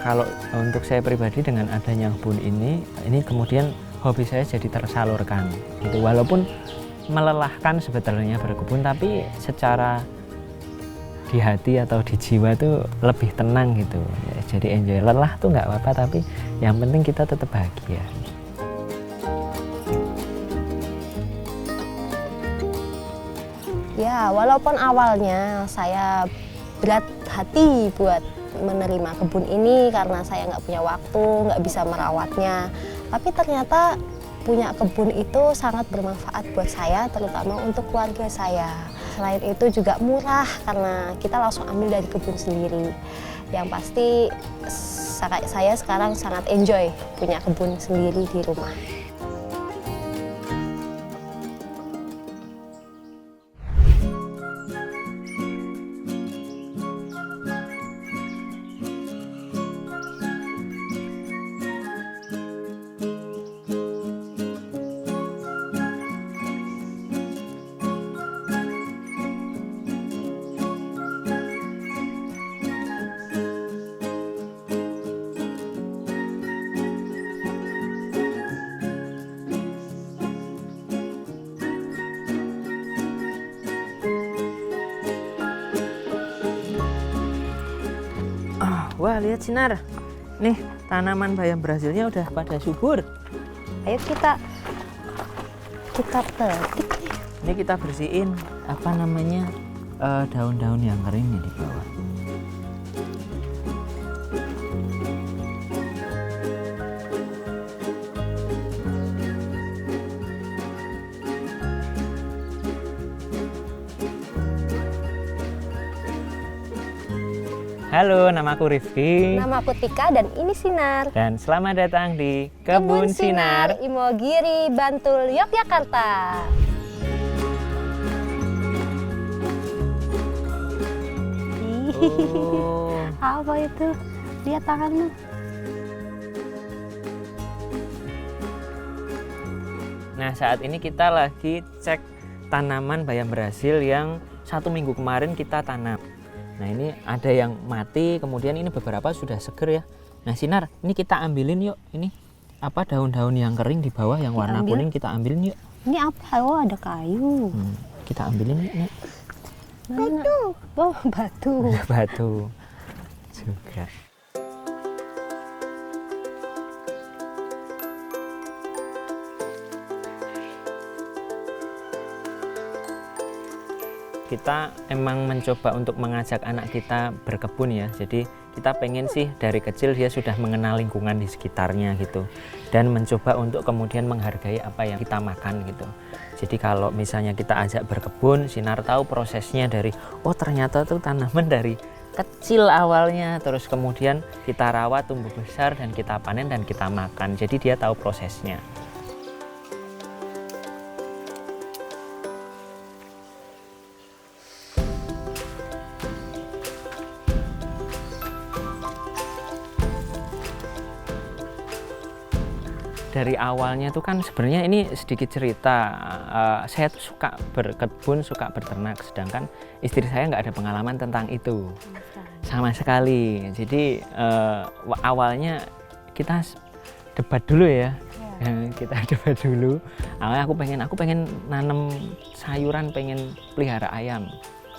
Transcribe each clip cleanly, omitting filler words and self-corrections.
Kalau untuk saya pribadi dengan adanya kebun ini kemudian hobi saya jadi tersalurkan. Gitu. Walaupun melelahkan sebetulnya berkebun, tapi secara di hati atau di jiwa tuh lebih tenang gitu. Ya, jadi enjoy. Lelah tuh nggak apa-apa, tapi yang penting kita tetap bahagia. Ya, walaupun awalnya saya berat hati buat menerima kebun ini karena saya nggak punya waktu, nggak bisa merawatnya. Tapi ternyata punya kebun itu sangat bermanfaat buat saya, terutama untuk keluarga saya. Selain itu juga murah karena kita langsung ambil dari kebun sendiri. Yang pasti saya sekarang sangat enjoy punya kebun sendiri di rumah. Wah, lihat Sinar. Nih, tanaman bayam Brazilnya udah pada subur. Ayo kita petik nih. Ini kita bersihin daun-daun yang kering nih di bawah. Halo, namaku Rifki. Nama aku Tika dan ini Sinar. Dan selamat datang di Kebun Sinar. Imogiri, Bantul, Yogyakarta. Oh. Apa itu? Lihat tanganmu. Nah, saat ini kita lagi cek tanaman bayam Brazil yang 1 minggu kemarin kita tanam. Nah, ini ada yang mati, kemudian ini beberapa sudah seger ya. Nah, Sinar, ini kita ambilin yuk. Ini apa daun-daun yang kering di bawah yang warna kuning kita ambilin yuk. Ini apa? Oh, ada kayu. Kita ambilin yuk. Nih. Batu. Oh, batu. Batu juga. Kita emang mencoba untuk mengajak anak kita berkebun ya. Jadi kita pengen sih dari kecil dia sudah mengenal lingkungan di sekitarnya gitu. Dan mencoba untuk kemudian menghargai apa yang kita makan gitu. Jadi kalau misalnya kita ajak berkebun, Sinar tahu prosesnya dari, oh ternyata tuh tanaman dari kecil awalnya. Terus kemudian kita rawat tumbuh besar dan kita panen dan kita makan. Jadi dia tahu prosesnya. Dari awalnya tuh kan sebenarnya ini sedikit cerita, saya tuh suka berkebun, suka berternak, sedangkan istri saya nggak ada pengalaman tentang itu sama sekali. Jadi awalnya kita debat dulu ya, kita debat dulu. Awalnya aku pengen nanam sayuran, pengen pelihara ayam,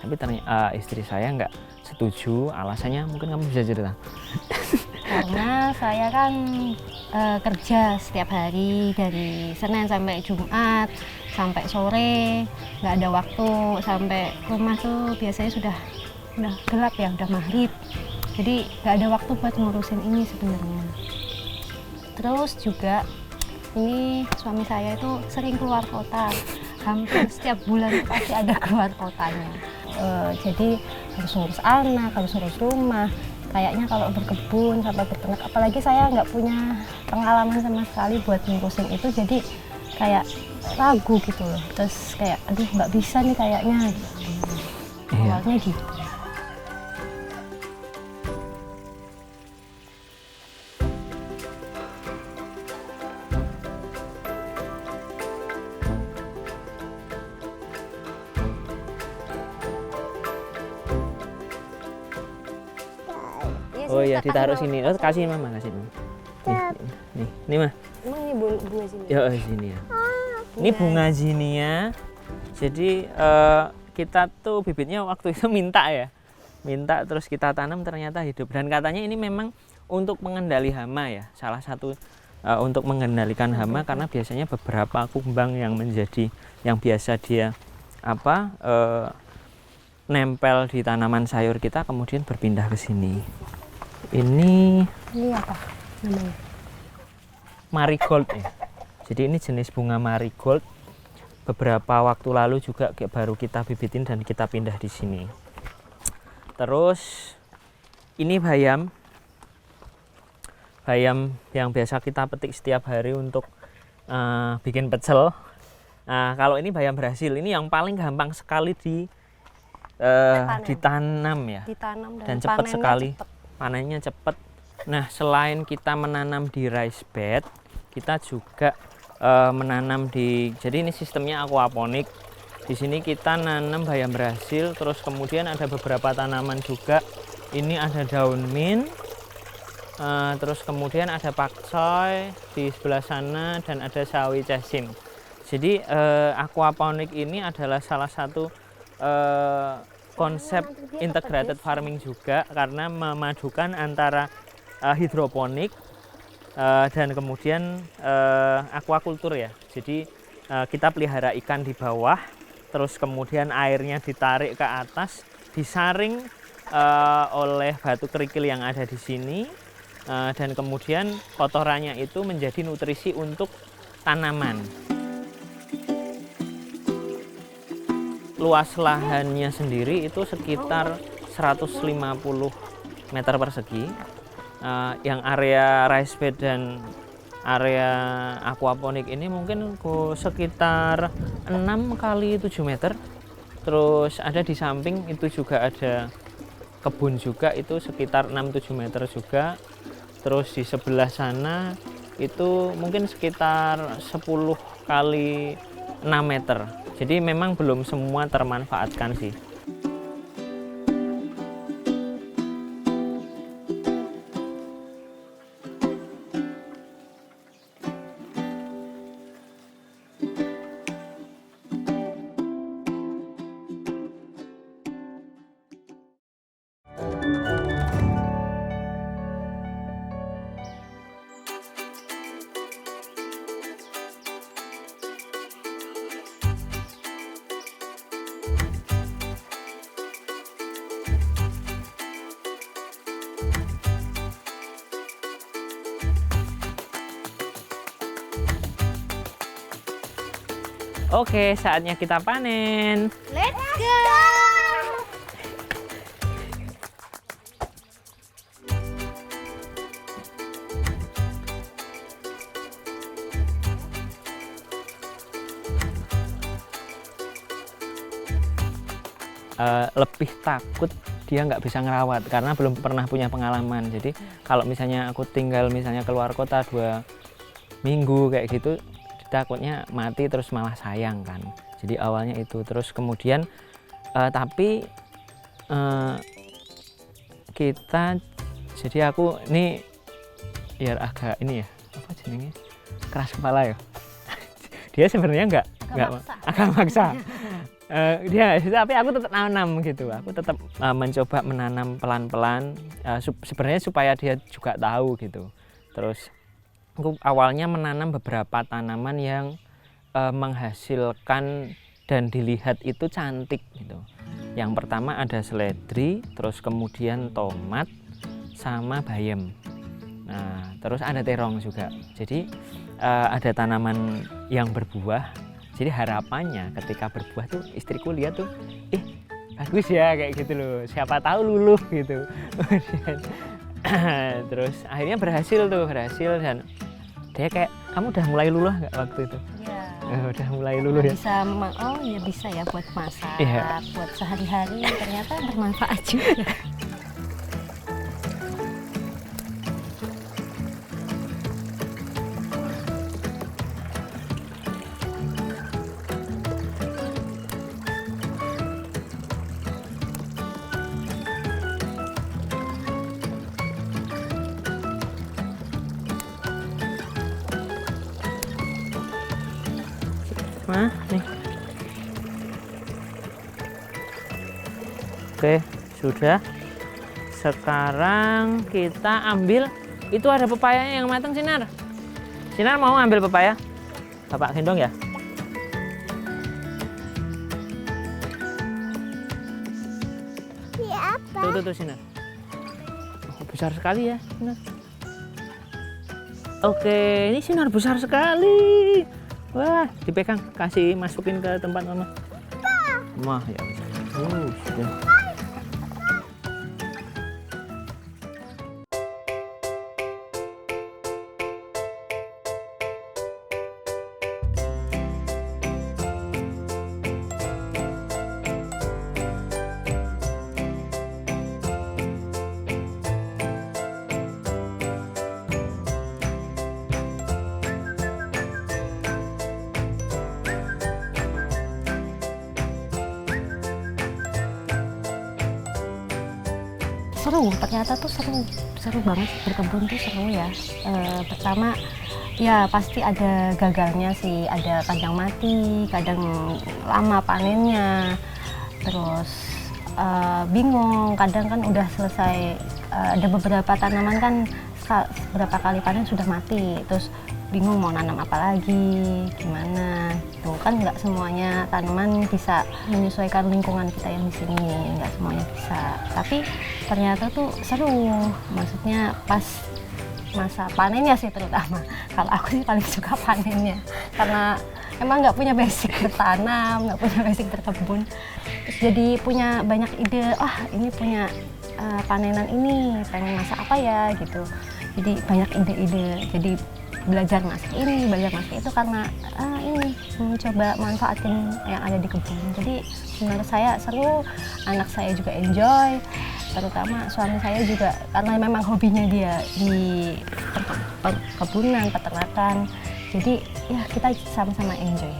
tapi ternyata istri saya nggak setuju. Alasannya mungkin kamu bisa cerita. Karena saya kan kerja setiap hari dari Senin sampai Jumat sampai sore, nggak ada waktu, sampai rumah tuh biasanya sudah gelap ya, udah maghrib, jadi nggak ada waktu buat ngurusin ini sebenarnya. Terus juga ini suami saya itu sering keluar kota, hampir setiap bulan pasti ada keluar kotanya. Jadi harus ngurus anak, harus ngurus rumah. Kayaknya kalau berkebun sampai berternak, apalagi saya nggak punya pengalaman sama sekali buat ngurusin itu, jadi kayak ragu gitu loh. Terus kayak aduh nggak bisa nih kayaknya. Awalnya gitu. Oh iya, ditaruh sini. Oh, kasih mama, kasih mama. Nih mah. Emang ini bunga sini? Ya, sini ya. Ini bunga zinia. Jadi kita tuh bibitnya waktu itu minta terus kita tanam ternyata hidup, dan katanya ini memang untuk mengendali hama ya, salah satu untuk mengendalikan hama, karena biasanya beberapa kumbang yang biasa dia nempel di tanaman sayur kita kemudian berpindah ke sini. Ini apa namanya? Marigold ya. Jadi ini jenis bunga marigold. Beberapa waktu lalu juga baru kita bibitin dan kita pindah di sini. Terus ini bayam yang biasa kita petik setiap hari untuk bikin pecel. Nah, kalau ini bayam Brasil, ini yang paling gampang sekali ditanam ya. Ditanam dan cepat sekali. Panennya cepat. Nah, selain kita menanam di rice bed, kita juga menanam jadi ini sistemnya aquaponik. Di sini kita nanam bayam Brasil, terus kemudian ada beberapa tanaman juga. Ini ada daun mint, terus kemudian ada pakcoy di sebelah sana, dan ada sawi cesim. Jadi aquaponik ini adalah salah satu konsep integrated farming juga, karena memadukan antara hidroponik dan kemudian aquaculture ya. Jadi kita pelihara ikan di bawah, terus kemudian airnya ditarik ke atas, disaring oleh batu kerikil yang ada di sini, dan kemudian kotorannya itu menjadi nutrisi untuk tanaman. Luas lahannya sendiri itu sekitar 150 meter persegi. Yang area rice bed dan area aquaponik ini mungkin sekitar 6 kali 7 meter. Terus ada di samping itu juga ada kebun juga, itu sekitar 6-7 meter juga. Terus di sebelah sana itu mungkin sekitar 10 kali 6 meter. Jadi memang belum semua termanfaatkan sih. Oke, saatnya kita panen. Let's go! Lebih takut dia nggak bisa ngerawat karena belum pernah punya pengalaman. Jadi kalau misalnya aku tinggal misalnya keluar kota 2 minggu kayak gitu, takutnya mati terus malah sayang kan. Jadi awalnya itu, terus kemudian tapi kita, jadi aku ini biar agak ini ya, apa jenenge, keras kepala ya. Dia sebenarnya nggak agak maksa. Dia tapi aku tetap nanam gitu. Aku tetap mencoba menanam pelan-pelan, sebenarnya supaya dia juga tahu gitu. Terus aku awalnya menanam beberapa tanaman yang menghasilkan dan dilihat itu cantik gitu. Yang pertama ada seledri, terus kemudian tomat sama bayam. Nah, terus ada terong juga. Jadi ada tanaman yang berbuah. Jadi harapannya ketika berbuah tuh istriku lihat tuh, bagus ya kayak gitu loh. Siapa tahu luluh gitu. Terus akhirnya berhasil dan dia kayak, kamu udah mulai luluh nggak waktu itu? Ya. Udah mulai luluh ya? Bisa ya buat masak, Iya. buat sehari-hari, ternyata bermanfaat juga. Nah, nih. Oke, sudah. Sekarang kita ambil, itu ada pepayanya yang matang, Sinar. Sinar mau ambil pepaya? Bapak gendong ya? Ini apa? Tuh, Sinar. Oh, besar sekali ya, Sinar. Oke, ini Sinar besar sekali. Wah, dipegang, kasih masukin ke tempat mama. Mah ya. Sudah. Seru, ternyata tuh seru banget berkebun tuh seru ya. Pertama ya pasti ada gagalnya sih, ada kadang mati, kadang lama panennya, terus bingung, kadang kan udah selesai, ada beberapa tanaman kan beberapa kali panen sudah mati, terus bingung mau nanam apa lagi, gimana. Tuh kan nggak semuanya tanaman bisa menyesuaikan lingkungan kita yang di sini, nggak semuanya bisa. Tapi ternyata tuh seru, maksudnya pas masa panennya sih terutama. Kalau aku sih paling suka panennya, karena emang nggak punya basic bertanam, nggak punya basic berkebun. Terus jadi punya banyak ide, ini punya panenan ini, pengen masak apa ya gitu. Jadi banyak ide-ide, jadi belajar masak ini, belajar masak itu karena ini mencoba manfaatin yang ada di kebun. Jadi menurut saya seru, anak saya juga enjoy, terutama suami saya juga karena memang hobinya dia di perkebunan, peternakan. Jadi ya kita sama-sama enjoy.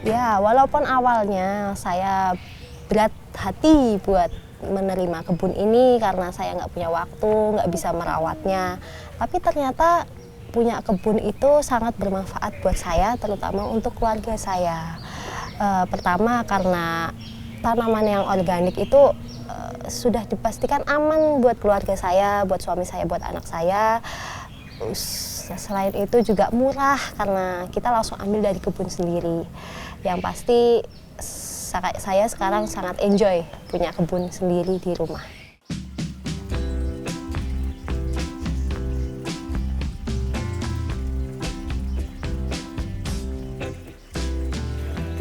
Ya, walaupun awalnya saya berat hati buat menerima kebun ini karena saya nggak punya waktu, nggak bisa merawatnya. Tapi ternyata punya kebun itu sangat bermanfaat buat saya, terutama untuk keluarga saya. Pertama karena tanaman yang organik itu sudah dipastikan aman buat keluarga saya, buat suami saya, buat anak saya. Selain itu juga murah karena kita langsung ambil dari kebun sendiri. Yang pasti saya sekarang sangat enjoy punya kebun sendiri di rumah.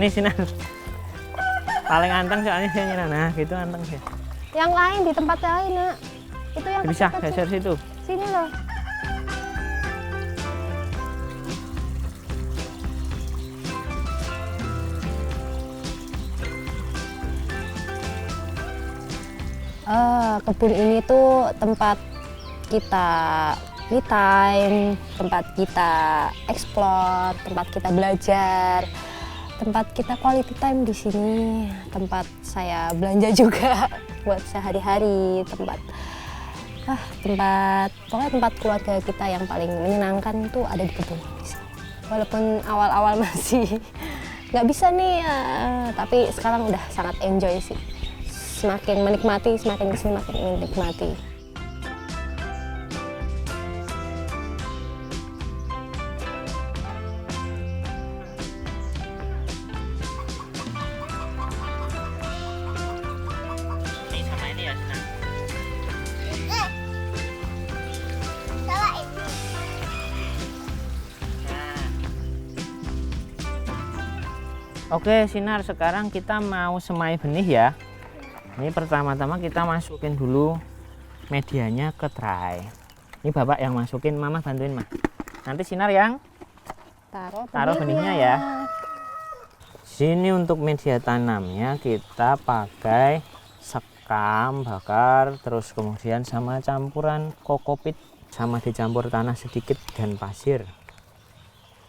Ini Sinar paling anteng soalnya saya nyerah. Nah gitu anteng sih. Yang lain di tempat lain, Nak. Itu yang Bisa kecil-kecil. geser situ. Sini loh. Kebun ini tuh tempat kita me time, tempat kita explore, tempat kita belajar, tempat kita quality time di sini, tempat saya belanja juga buat sehari-hari, pokoknya tempat keluarga kita yang paling menyenangkan itu ada di kebun ini sih. Walaupun awal-awal masih nggak bisa nih, tapi sekarang udah sangat enjoy sih. Semakin menikmati, semakin kesini makin menikmati. Ini sama ini ya Sinar. Salah ini. Oke Sinar, sekarang kita mau semai benih ya. Ini pertama-tama kita masukin dulu medianya ke tray. Ini bapak yang masukin, mama bantuin mah. Nanti Sinar yang Taruh benihnya ya. Sini untuk media tanamnya kita pakai sekam bakar, terus kemudian sama campuran kokopit, sama dicampur tanah sedikit dan pasir.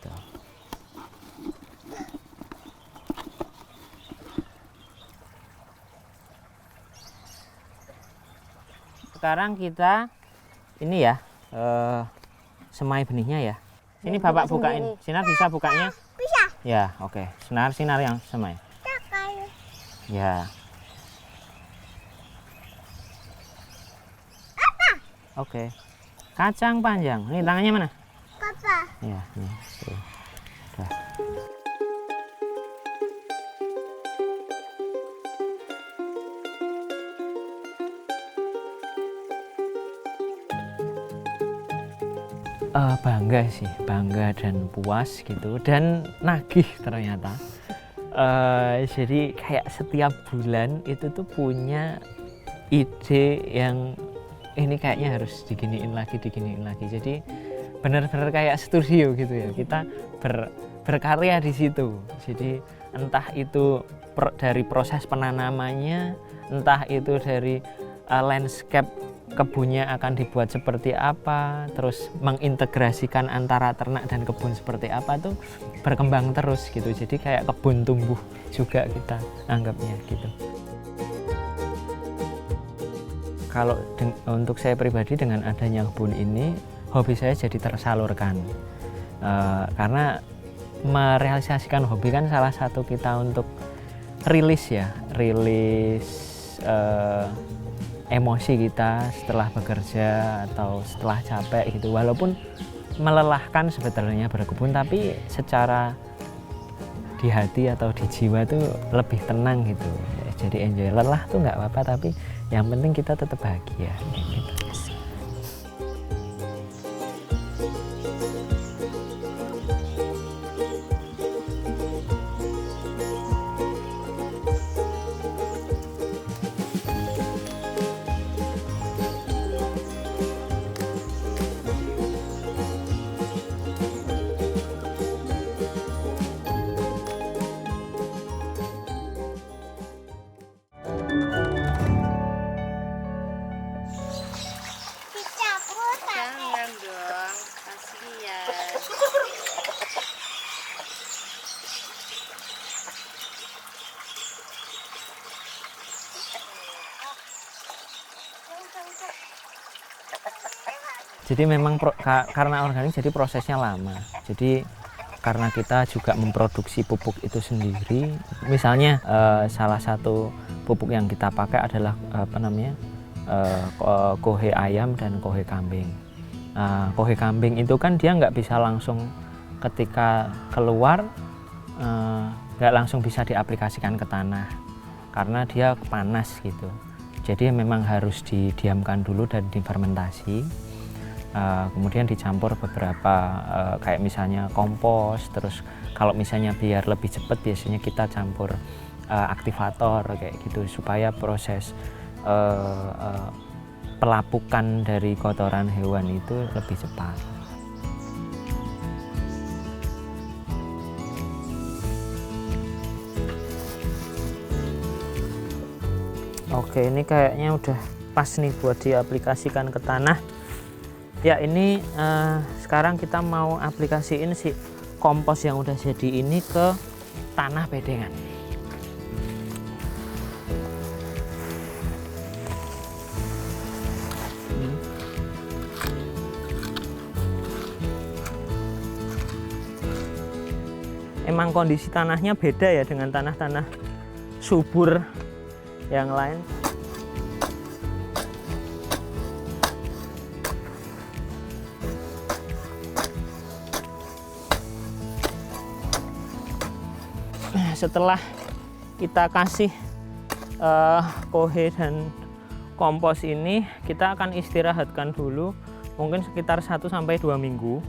Tuh. Sekarang kita ini ya, semai benihnya ya. Sini Bapak bukain. Sinar bisa bukanya? Bisa. Ya, oke. Sinar yang semai. Pakai. Ya. Oke. Kacang panjang. Ini tangannya mana? Papa. Ya, nih. Tuh. Udah. Bangga sih, bangga dan puas gitu, dan nagih ternyata. Jadi kayak setiap bulan itu tuh punya ide yang ini kayaknya harus diginiin lagi. Jadi benar-benar kayak studio gitu ya. Kita berkarya di situ. Jadi entah itu dari proses penanamannya, entah itu dari landscape kebunnya akan dibuat seperti apa, terus mengintegrasikan antara ternak dan kebun seperti apa, tuh berkembang terus gitu. Jadi kayak kebun tumbuh juga kita anggapnya gitu. Kalau untuk saya pribadi dengan adanya kebun ini, hobi saya jadi tersalurkan. Karena merealisasikan hobi kan salah satu kita untuk rilis emosi kita setelah bekerja atau setelah capek gitu, walaupun melelahkan sebetulnya berkebun, tapi secara di hati atau di jiwa tuh lebih tenang gitu. Jadi enjoy, lelah tuh nggak apa-apa, tapi yang penting kita tetap bahagia gitu. Dicampur pakai. Jangan dong, kasihan. Jadi memang karena organik jadi prosesnya lama. Jadi karena kita juga memproduksi pupuk itu sendiri. Misalnya salah satu pupuk yang kita pakai adalah kohe ayam dan kohe kambing. Kohe kambing itu kan dia nggak bisa langsung ketika keluar, nggak langsung bisa diaplikasikan ke tanah karena dia panas gitu. Jadi memang harus didiamkan dulu dan difermentasi. Kemudian dicampur beberapa kayak misalnya kompos, terus kalau misalnya biar lebih cepat biasanya kita campur aktivator kayak gitu supaya proses pelapukan dari kotoran hewan itu lebih cepat. Oke, ini kayaknya udah pas nih buat diaplikasikan ke tanah. Ya, ini sekarang kita mau aplikasiin si kompos yang udah jadi ini ke tanah bedengan. Emang kondisi tanahnya beda ya dengan tanah-tanah subur yang lain. Setelah kita kasih kohe dan kompos ini, kita akan istirahatkan dulu mungkin sekitar 1-2 minggu.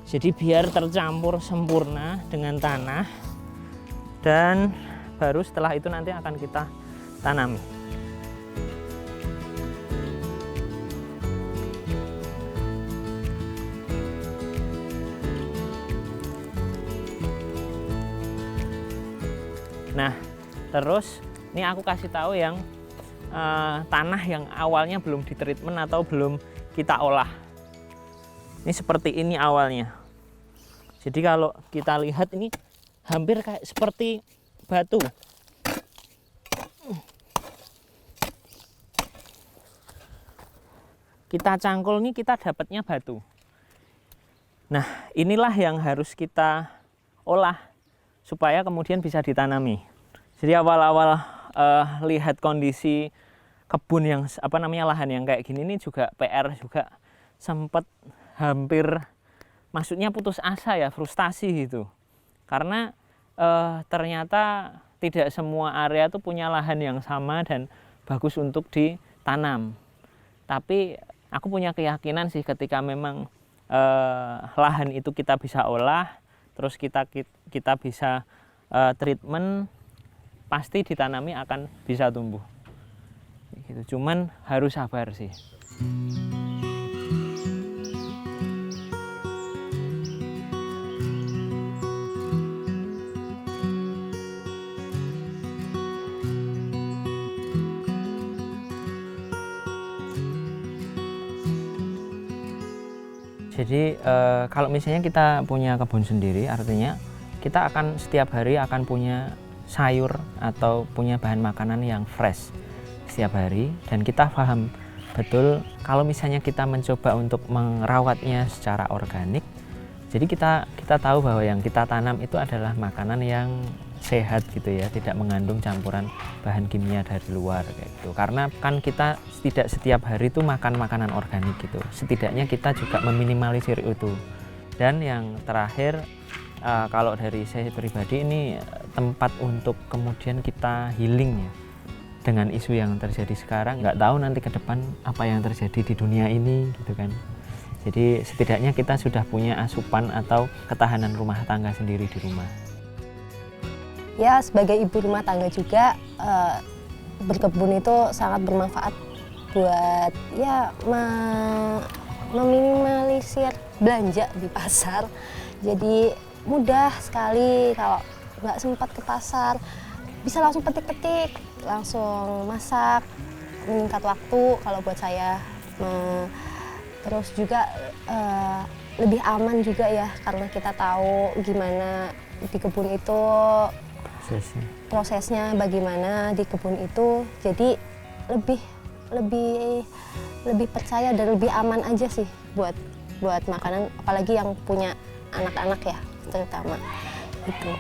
Jadi biar tercampur sempurna dengan tanah, dan baru setelah itu nanti akan kita tanami. Nah, terus ini aku kasih tahu yang tanah yang awalnya belum ditreatment atau belum kita olah. Ini seperti ini awalnya. Jadi kalau kita lihat ini hampir kayak seperti batu. Kita cangkul nih kita dapatnya batu. Nah, inilah yang harus kita olah supaya kemudian bisa ditanami. Jadi awal-awal lihat kondisi kebun yang lahan yang kayak gini ini juga PR juga, sempat hampir maksudnya putus asa ya, frustasi gitu. Karena ternyata tidak semua area itu punya lahan yang sama dan bagus untuk ditanam. Tapi aku punya keyakinan sih ketika memang lahan itu kita bisa olah, terus kita bisa treatment, pasti ditanami akan bisa tumbuh. Gitu. Cuman harus sabar sih. Jadi kalau misalnya kita punya kebun sendiri, artinya kita akan setiap hari akan punya sayur atau punya bahan makanan yang fresh setiap hari, dan kita paham betul kalau misalnya kita mencoba untuk merawatnya secara organik, jadi kita tahu bahwa yang kita tanam itu adalah makanan yang sehat gitu ya, tidak mengandung campuran bahan kimia dari luar kayak gitu. Karena kan kita tidak setiap hari itu makan makanan organik gitu. Setidaknya kita juga meminimalisir itu. Dan yang terakhir, kalau dari saya pribadi ini tempat untuk kemudian kita healing ya dengan isu yang terjadi sekarang. Nggak tahu nanti ke depan apa yang terjadi di dunia ini gitu kan. Jadi setidaknya kita sudah punya asupan atau ketahanan rumah tangga sendiri di rumah. Ya, sebagai ibu rumah tangga juga berkebun itu sangat bermanfaat buat ya meminimalisir belanja di pasar. Jadi mudah sekali kalau nggak sempat ke pasar, bisa langsung petik-petik, langsung masak, meningkat waktu kalau buat saya. Terus juga lebih aman juga ya, karena kita tahu gimana di kebun itu prosesnya bagaimana di kebun itu, jadi lebih percaya dan lebih aman aja sih buat makanan, apalagi yang punya anak-anak ya terutama itu.